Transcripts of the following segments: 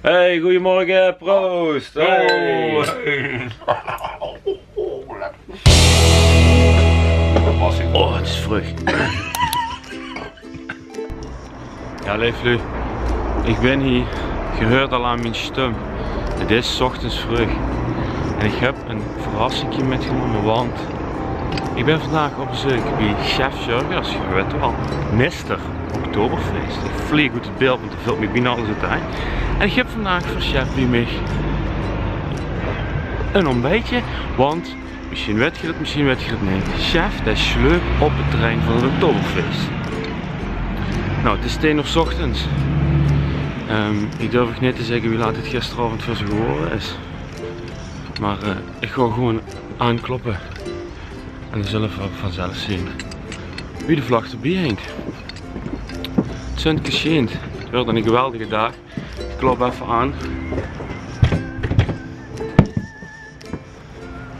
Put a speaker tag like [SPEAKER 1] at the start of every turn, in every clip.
[SPEAKER 1] Hey, goedemorgen, proost!
[SPEAKER 2] Hey.
[SPEAKER 1] Oh, het is vroeg. Ja, lieflu, ik ben hier, je hoort al aan mijn stem. Het is 's ochtends vroeg en ik heb een verrassing metgenomen, want ik ben vandaag op bezoek bij Chef Jurgens, je weet wel, Mr. Oktoberfeest. Ik vlieg goed het beeld, want er vult me bijna alles uit. En ik heb vandaag voor Chef bij mij een ontbijtje, want misschien weet je dat, misschien weet je dat niet. Chef, dat is leuk op het terrein van het Oktoberfeest. Nou, het is 10 uur 's ochtends. Ik durf niet te zeggen wie laat het gisteravond voor ze geworden is. Maar ik ga gewoon aankloppen. En dan zullen we vanzelf zien wie de vlag erbij hangt. Het zonnetje schijnt. Het wordt een geweldige dag. Ik klop even aan.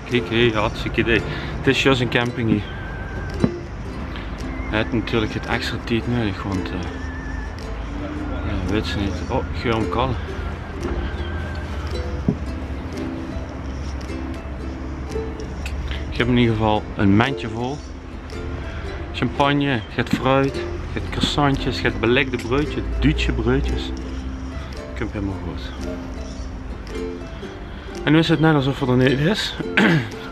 [SPEAKER 1] Kijk, hey, hartstikke idee. Het is juist een camping hier. Hij heeft natuurlijk het extra tijd nodig, want weet ze niet. Oh, geur hem kallen. Ik heb in ieder geval een mandje vol. Champagne, je hebt fruit, je hebt croissantjes, je hebt belegde broodjes, Duitse broodjes. Ik heb helemaal goed. En nu is het net alsof er niet is.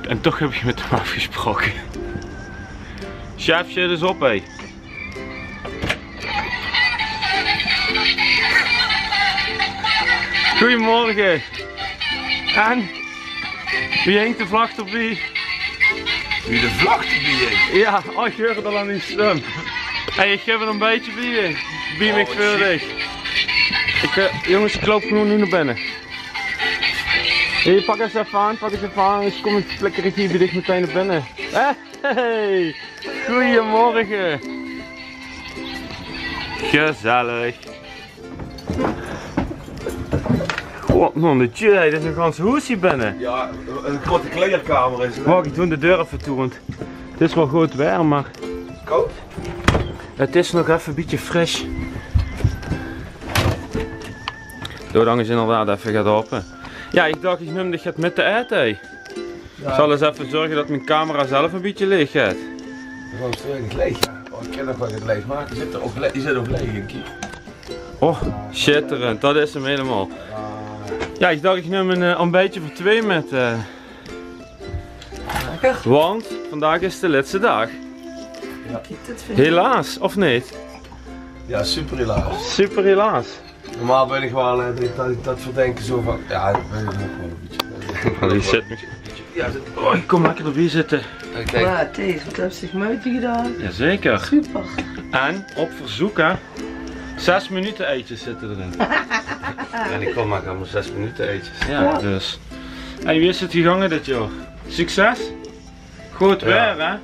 [SPEAKER 1] En toch heb je met hem afgesproken. Chef, zit eens op, hé. Goedemorgen. En? Wie hangt de vlag erbij?
[SPEAKER 2] Wie de vlag erbij hangt?
[SPEAKER 1] Ja, oh, ik hoor het al aan die stem. Hey, ik geef er een beetje bij. Bij me voor dich. Jongens, ik loop gewoon nu naar binnen. Hey, pak eens even aan, Dus kom ik flikker ik hier bij dich meteen naar binnen. Hey, goedemorgen. Gezellig. God man, dit is een ganse hoes hier binnen.
[SPEAKER 2] Ja, een grote kleedkamer is het.
[SPEAKER 1] Wacht, ik doe de deur even toe, want het is wel goed weer, maar
[SPEAKER 2] Koud?
[SPEAKER 1] het is nog even een beetje fris. Doordat is inderdaad even gaat open. Ja, ik dacht, ik neem dit met de eten. Hey.
[SPEAKER 2] Ja.
[SPEAKER 1] Ik zal eens even zorgen dat mijn camera zelf een beetje leeg gaat.
[SPEAKER 2] Gewoon streng leeg, ja. Oh, ik kan nog wel het leeg maken. Die zit ook leeg, denk ik.
[SPEAKER 1] Oh, schitterend, dat is hem helemaal. Ja, ik dacht, ik neem een ontbijtje voor 2 met.
[SPEAKER 2] Lekker.
[SPEAKER 1] Want vandaag is de laatste dag.
[SPEAKER 2] Ja.
[SPEAKER 1] Helaas, of niet?
[SPEAKER 2] Ja, super helaas.
[SPEAKER 1] Super helaas.
[SPEAKER 2] Normaal ben ik wel dat verdenken zo van. Ja, ik ben er nog gewoon een beetje.
[SPEAKER 1] Die zit me.
[SPEAKER 2] Ja,
[SPEAKER 1] Oh, ik kom lekker erbij zitten.
[SPEAKER 2] ik denk.
[SPEAKER 3] Ja, Thees, wat heb je moeite gedaan?
[SPEAKER 1] Jazeker.
[SPEAKER 3] Super.
[SPEAKER 1] En op verzoek, hè, 6 minuten eitjes zitten erin.
[SPEAKER 2] En ik kom maar allemaal 6 minuten eetjes.
[SPEAKER 1] Ja, dus. En wie is het gegangen dit jaar? Succes? Goed weer, hè?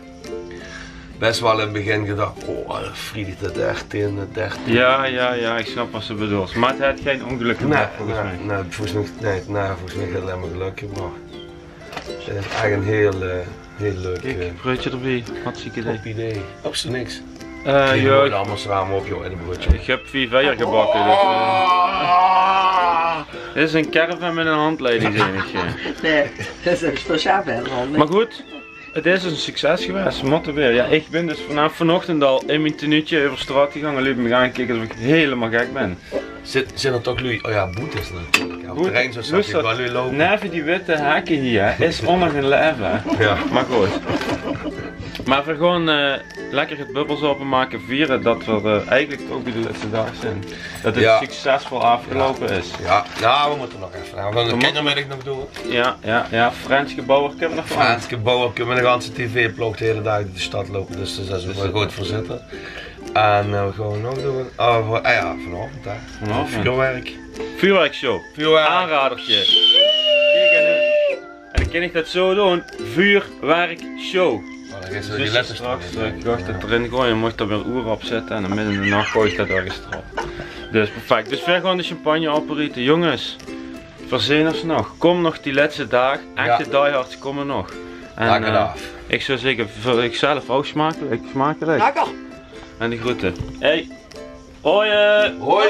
[SPEAKER 2] Best wel in het begin gedacht, oh, Friedrich de 13.
[SPEAKER 1] Ja, ik snap wat ze bedoelt. Maar het heeft geen ongelukken
[SPEAKER 2] Nee,
[SPEAKER 1] meer, volgens mij.
[SPEAKER 2] volgens mij gaat het alleen maar geluk gebracht. Het is echt een heel leuk
[SPEAKER 1] Kijk, broodje erbij, hartstikke idee.
[SPEAKER 2] top idee. Op z'n niks.
[SPEAKER 1] Ja,
[SPEAKER 2] Je gooit allemaal samen op joh in een broodje.
[SPEAKER 1] ik heb 4 veier gebakken. Dus, dit is een caravan met een handleiding, zeg ik.
[SPEAKER 3] Nee, dat is een speciaal verhaal.
[SPEAKER 1] Maar goed, het is een succes geweest, motten weer. Ja, ik ben dus vanaf vanochtend al in mijn tenuutje over straat gegaan en liep me gaan kijken alsof ik helemaal gek ben.
[SPEAKER 2] Zit er toch lui? Oh ja, boet is natuurlijk. Ja, op het terrein zo zag
[SPEAKER 1] Hoe is
[SPEAKER 2] je
[SPEAKER 1] dat?
[SPEAKER 2] wel lui lopen.
[SPEAKER 1] Neven die witte haken hier is onder een leven.
[SPEAKER 2] Ja.
[SPEAKER 1] Maar goed. Maar we gewoon lekker het bubbels openmaken, vieren dat we eigenlijk ook bij de laatste dag zijn. Dat het succesvol afgelopen is.
[SPEAKER 2] Ja, nou we moeten nog even. Nou, we gaan de kindermiddag nog doen.
[SPEAKER 1] Ja, Franske Bouwer kunnen we nog van.
[SPEAKER 2] Franske Bouwer kunnen we de ganse tv-blog de hele dag door de stad lopen, dus daar zijn we wel goed voor zitten. En we gaan nog doen. Vanavond hè.
[SPEAKER 1] Vanavond.
[SPEAKER 2] Vuurwerk.
[SPEAKER 1] Vuurwerkshow. Aanradertje. Kijk, en dan kan ik dat zo doen. Vuurwerkshow.
[SPEAKER 2] Dan is
[SPEAKER 1] Dus
[SPEAKER 2] die letters
[SPEAKER 1] straks ga ik dat erin gooien en mocht er weer oer op zetten en dan midden in de nacht gooi ik dat ergens erop. Dus perfect. Dus weer gewoon de champagne operieten. Jongens, verzin ons nog. Kom nog die laatste dag. Echte diehards komen nog. En ik zou zeggen, voor ikzelf ook smakelijk.
[SPEAKER 3] Lekker.
[SPEAKER 1] En de groeten. Hey. Hoi.
[SPEAKER 2] Hoi.